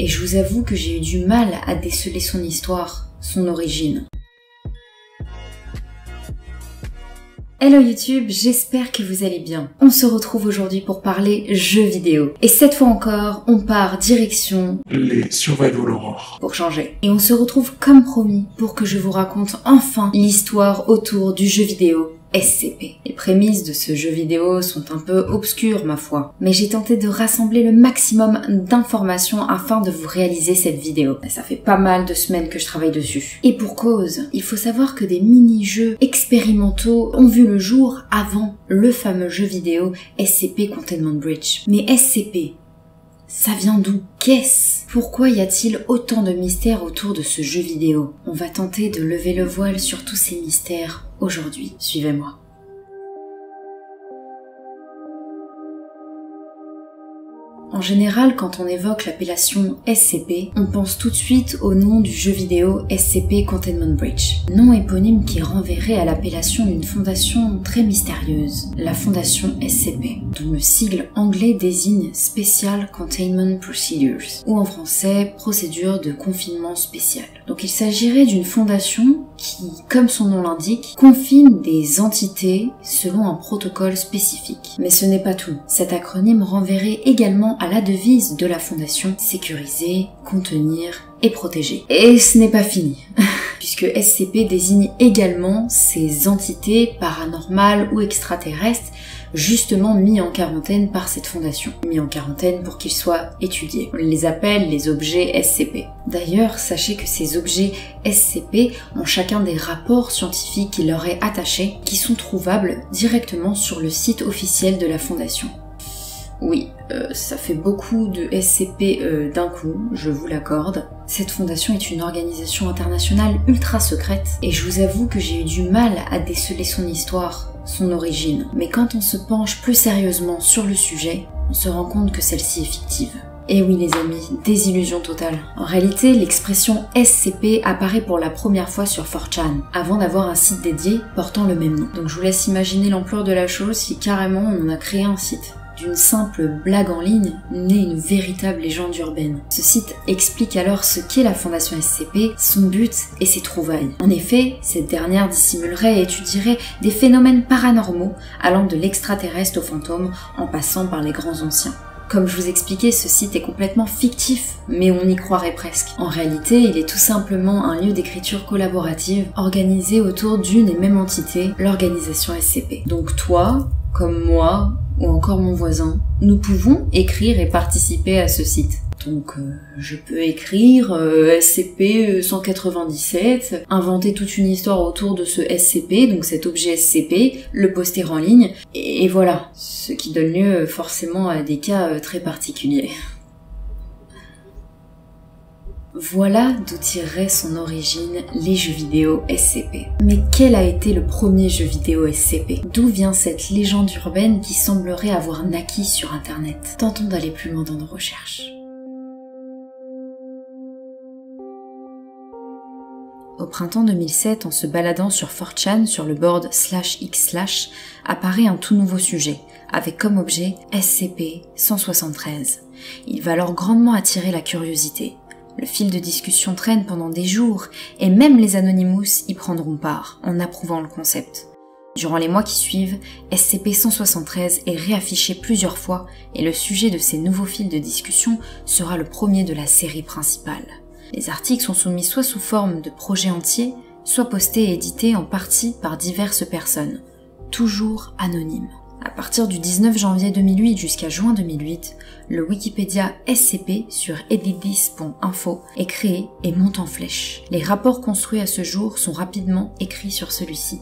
et je vous avoue que j'ai eu du mal à déceler son histoire, son origine. Hello YouTube, j'espère que vous allez bien. On se retrouve aujourd'hui pour parler jeux vidéo. Et cette fois encore, on part direction les Survival Horror. Pour changer. Et on se retrouve comme promis pour que je vous raconte enfin l'histoire autour du jeu vidéo SCP. Les prémices de ce jeu vidéo sont un peu obscures ma foi, mais j'ai tenté de rassembler le maximum d'informations afin de vous réaliser cette vidéo. Ça fait pas mal de semaines que je travaille dessus. Et pour cause, il faut savoir que des mini-jeux expérimentaux ont vu le jour avant le fameux jeu vidéo SCP Containment Breach. Mais SCP, ça vient d'où? Qu'est-ce? Pourquoi y a-t-il autant de mystères autour de ce jeu vidéo? On va tenter de lever le voile sur tous ces mystères aujourd'hui. Suivez-moi. En général, quand on évoque l'appellation SCP, on pense tout de suite au nom du jeu vidéo SCP Containment Breach. Nom éponyme qui renverrait à l'appellation d'une fondation très mystérieuse, la fondation SCP, dont le sigle anglais désigne Special Containment Procedures, ou en français, procédure de confinement spécial. Donc il s'agirait d'une fondation qui, comme son nom l'indique, confine des entités selon un protocole spécifique. Mais ce n'est pas tout. Cet acronyme renverrait également à la devise de la fondation: sécuriser, contenir et protéger. Et ce n'est pas fini, puisque SCP désigne également ces entités paranormales ou extraterrestres justement mis en quarantaine par cette fondation. Mis en quarantaine pour qu'ils soient étudiés. On les appelle les objets SCP. D'ailleurs, sachez que ces objets SCP ont chacun des rapports scientifiques qui leur est attachés, qui sont trouvables directement sur le site officiel de la fondation. Oui, ça fait beaucoup de SCP d'un coup, je vous l'accorde. Cette fondation est une organisation internationale ultra secrète, et je vous avoue que j'ai eu du mal à déceler son histoire, son origine. Mais quand on se penche plus sérieusement sur le sujet, on se rend compte que celle-ci est fictive. Et oui les amis, désillusion totale. En réalité, l'expression SCP apparaît pour la première fois sur 4chan, avant d'avoir un site dédié portant le même nom. Donc je vous laisse imaginer l'ampleur de la chose si carrément on en a créé un site. D'une simple blague en ligne naît une véritable légende urbaine. Ce site explique alors ce qu'est la fondation SCP, son but et ses trouvailles. En effet, cette dernière dissimulerait et étudierait des phénomènes paranormaux allant de l'extraterrestre au fantôme en passant par les grands anciens. Comme je vous expliquais, ce site est complètement fictif, mais on y croirait presque. En réalité, il est tout simplement un lieu d'écriture collaborative organisé autour d'une et même entité, l'organisation SCP. Donc toi, comme moi, ou encore mon voisin, nous pouvons écrire et participer à ce site. Donc je peux écrire SCP-197, inventer toute une histoire autour de ce SCP, donc cet objet SCP, le poster en ligne, et voilà. Ce qui donne lieu forcément à des cas très particuliers. Voilà d'où tirerait son origine les jeux vidéo SCP. Mais quel a été le premier jeu vidéo SCP? D'où vient cette légende urbaine qui semblerait avoir naquis sur internet? Tentons d'aller plus loin dans nos recherches. Au printemps 2007, en se baladant sur 4chan sur le board /x/, apparaît un tout nouveau sujet, avec comme objet SCP-173. Il va alors grandement attirer la curiosité. Le fil de discussion traîne pendant des jours, et même les Anonymous y prendront part, en approuvant le concept. Durant les mois qui suivent, SCP-173 est réaffiché plusieurs fois, et le sujet de ces nouveaux fils de discussion sera le premier de la série principale. Les articles sont soumis soit sous forme de projets entiers, soit postés et édités en partie par diverses personnes, toujours anonymes. À partir du 19 janvier 2008 jusqu'à juin 2008, le Wikipédia SCP sur editthis.info est créé et monte en flèche. Les rapports construits à ce jour sont rapidement écrits sur celui-ci.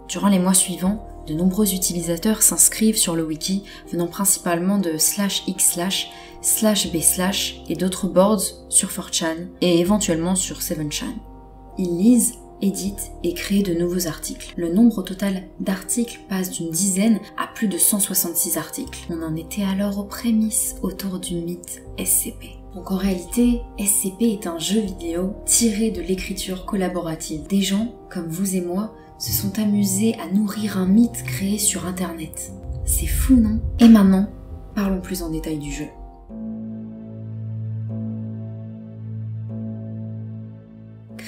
Durant les mois suivants, de nombreux utilisateurs s'inscrivent sur le wiki, venant principalement de /x/, /b/ et d'autres boards sur 4chan et éventuellement sur 7chan. Ils lisent, éditent et créent de nouveaux articles. Le nombre total d'articles passe d'une dizaine à plus de 166 articles. On en était alors aux prémices autour du mythe SCP. Donc en réalité, SCP est un jeu vidéo tiré de l'écriture collaborative. Des gens, comme vous et moi, se sont amusés à nourrir un mythe créé sur internet. C'est fou, non? Et maintenant, parlons plus en détail du jeu.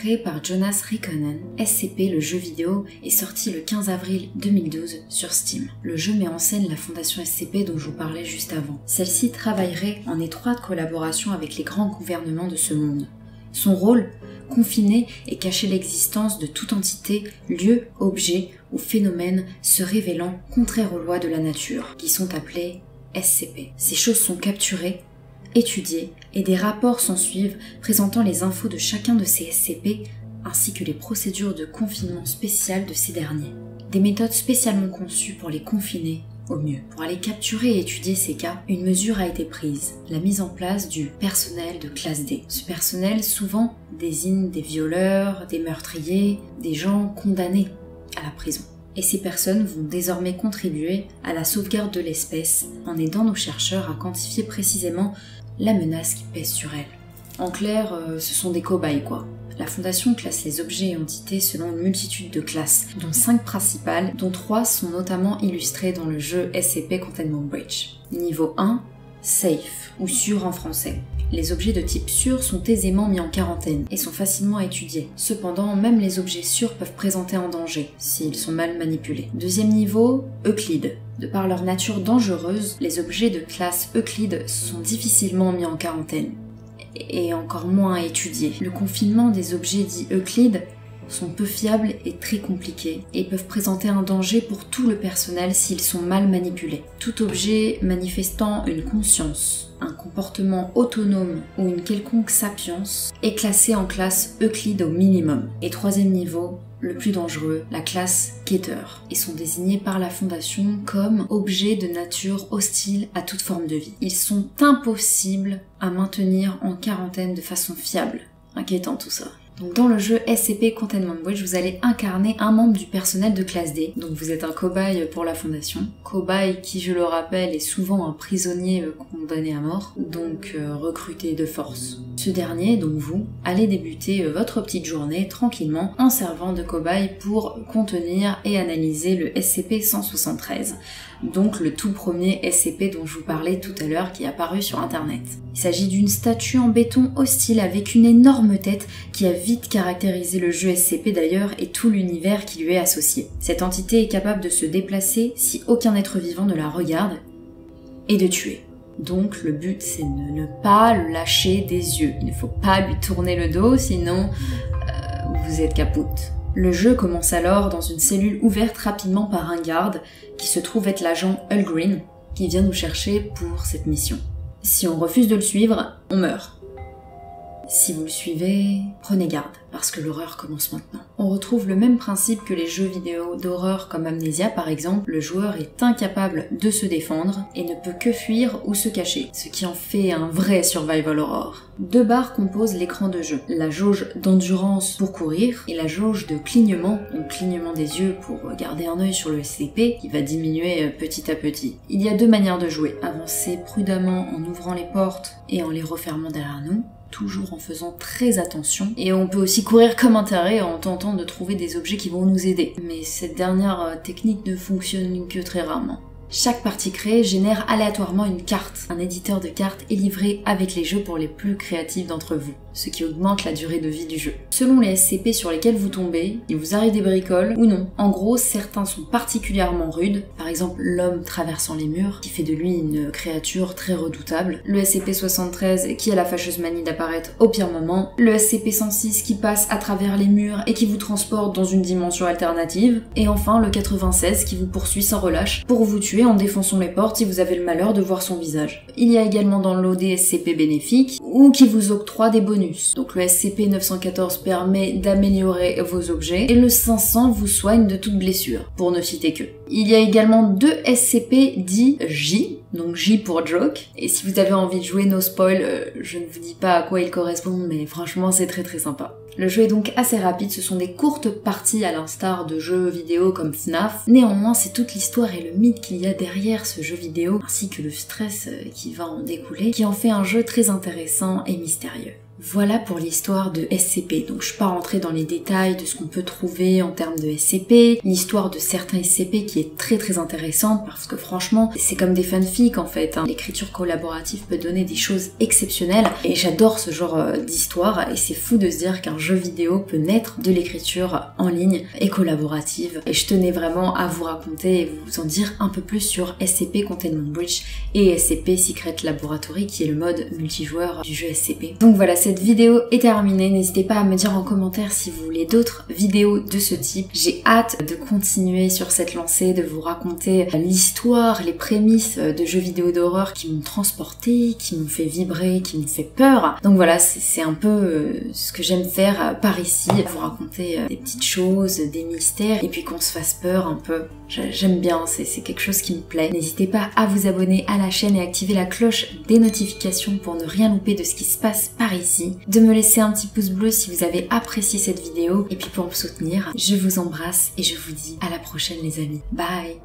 Créé par Jonas Rikkonen, SCP le jeu vidéo est sorti le 15 avril 2012 sur Steam. Le jeu met en scène la fondation SCP dont je vous parlais juste avant. Celle-ci travaillerait en étroite collaboration avec les grands gouvernements de ce monde. Son rôle, confiner et cacher l'existence de toute entité, lieu, objet ou phénomène se révélant contraire aux lois de la nature, qui sont appelées SCP. Ces choses sont capturées, étudiées, et des rapports s'ensuivent présentant les infos de chacun de ces SCP, ainsi que les procédures de confinement spéciales de ces derniers. Des méthodes spécialement conçues pour les confiner au mieux. Pour aller capturer et étudier ces cas, une mesure a été prise, la mise en place du personnel de classe D. Ce personnel souvent désigne des violeurs, des meurtriers, des gens condamnés à la prison. Et ces personnes vont désormais contribuer à la sauvegarde de l'espèce en aidant nos chercheurs à quantifier précisément la menace qui pèse sur elle. En clair, ce sont des cobayes quoi. La Fondation classe les objets et entités selon une multitude de classes, dont 5 principales, dont 3 sont notamment illustrées dans le jeu SCP Containment Breach. Niveau 1, Safe, ou sûr en français. Les objets de type sûr sont aisément mis en quarantaine et sont facilement étudiés. Cependant, même les objets sûrs peuvent présenter un danger, s'ils sont mal manipulés. Deuxième niveau, Euclide. De par leur nature dangereuse, les objets de classe Euclide sont difficilement mis en quarantaine, et encore moins étudiés. Le confinement des objets dits Euclide sont peu fiables et très compliqués, et peuvent présenter un danger pour tout le personnel s'ils sont mal manipulés. Tout objet manifestant une conscience, un comportement autonome ou une quelconque sapience est classé en classe Euclide au minimum. Et troisième niveau, le plus dangereux, la classe Keter, et sont désignés par la Fondation comme objets de nature hostile à toute forme de vie. Ils sont impossibles à maintenir en quarantaine de façon fiable. Inquiétant tout ça. Donc dans le jeu SCP Containment Breach, vous allez incarner un membre du personnel de classe D. Donc vous êtes un cobaye pour la Fondation. Cobaye qui, je le rappelle, est souvent un prisonnier condamné à mort, donc recruté de force. Ce dernier, donc vous, allez débuter votre petite journée tranquillement en servant de cobaye pour contenir et analyser le SCP-173. Donc le tout premier SCP dont je vous parlais tout à l'heure qui est apparu sur internet. Il s'agit d'une statue en béton hostile avec une énorme tête qui a vite caractérisé le jeu SCP d'ailleurs et tout l'univers qui lui est associé. Cette entité est capable de se déplacer si aucun être vivant ne la regarde et de tuer. Donc le but c'est de ne pas le lâcher des yeux. Il ne faut pas lui tourner le dos sinon vous êtes capote. Le jeu commence alors dans une cellule ouverte rapidement par un garde qui se trouve être l'agent Hulgreen qui vient nous chercher pour cette mission. Si on refuse de le suivre, on meurt. Si vous le suivez, prenez garde, parce que l'horreur commence maintenant. On retrouve le même principe que les jeux vidéo d'horreur comme Amnesia par exemple, le joueur est incapable de se défendre et ne peut que fuir ou se cacher, ce qui en fait un vrai survival horror. 2 barres composent l'écran de jeu, la jauge d'endurance pour courir et la jauge de clignement, donc clignement des yeux pour garder un œil sur le SCP qui va diminuer petit à petit. Il y a 2 manières de jouer, avancer prudemment en ouvrant les portes et en les refermant derrière nous, toujours en faisant très attention, et on peut aussi courir comme un taré en tentant de trouver des objets qui vont nous aider. Mais cette dernière technique ne fonctionne que très rarement. Chaque partie créée génère aléatoirement une carte. Un éditeur de cartes est livré avec les jeux pour les plus créatifs d'entre vous, ce qui augmente la durée de vie du jeu. Selon les SCP sur lesquels vous tombez, il vous arrive des bricoles ou non. En gros, certains sont particulièrement rudes, par exemple l'homme traversant les murs, qui fait de lui une créature très redoutable, le SCP-73 qui a la fâcheuse manie d'apparaître au pire moment, le SCP-106 qui passe à travers les murs et qui vous transporte dans une dimension alternative, et enfin le 96 qui vous poursuit sans relâche pour vous tuer en défonçant les portes si vous avez le malheur de voir son visage. Il y a également dans le lot des SCP bénéfiques ou qui vous octroient des bonus. Donc le SCP-914 permet d'améliorer vos objets et le 500 vous soigne de toute blessure, pour ne citer que. Il y a également 2 SCP dits J, donc J pour Joke, et si vous avez envie de jouer no spoil, je ne vous dis pas à quoi ils correspondent, mais franchement c'est très sympa. Le jeu est donc assez rapide, ce sont des courtes parties à l'instar de jeux vidéo comme FNAF. Néanmoins, c'est toute l'histoire et le mythe qu'il y a derrière ce jeu vidéo, ainsi que le stress qui va en découler, qui en fait un jeu très intéressant et mystérieux. Voilà pour l'histoire de SCP, donc je ne vais pas rentrer dans les détails de ce qu'on peut trouver en termes de SCP, l'histoire de certains SCP qui est très intéressante parce que franchement c'est comme des fanfics en fait, hein. L'écriture collaborative peut donner des choses exceptionnelles et j'adore ce genre d'histoire et c'est fou de se dire qu'un jeu jeu vidéo peut naître de l'écriture en ligne et collaborative. Et je tenais vraiment à vous raconter et vous en dire un peu plus sur SCP Containment Breach et SCP Secret Laboratory qui est le mode multijoueur du jeu SCP. Donc voilà, cette vidéo est terminée. N'hésitez pas à me dire en commentaire si vous voulez d'autres vidéos de ce type. J'ai hâte de continuer sur cette lancée, de vous raconter l'histoire, les prémices de jeux vidéo d'horreur qui m'ont transporté, qui m'ont fait vibrer, qui me fait peur. Donc voilà, c'est un peu ce que j'aime faire par ici, vous raconter des petites choses, des mystères, et puis qu'on se fasse peur un peu. J'aime bien, c'est quelque chose qui me plaît. N'hésitez pas à vous abonner à la chaîne et activer la cloche des notifications pour ne rien louper de ce qui se passe par ici. De me laisser un petit pouce bleu si vous avez apprécié cette vidéo. Et puis pour me soutenir, je vous embrasse et je vous dis à la prochaine les amis. Bye!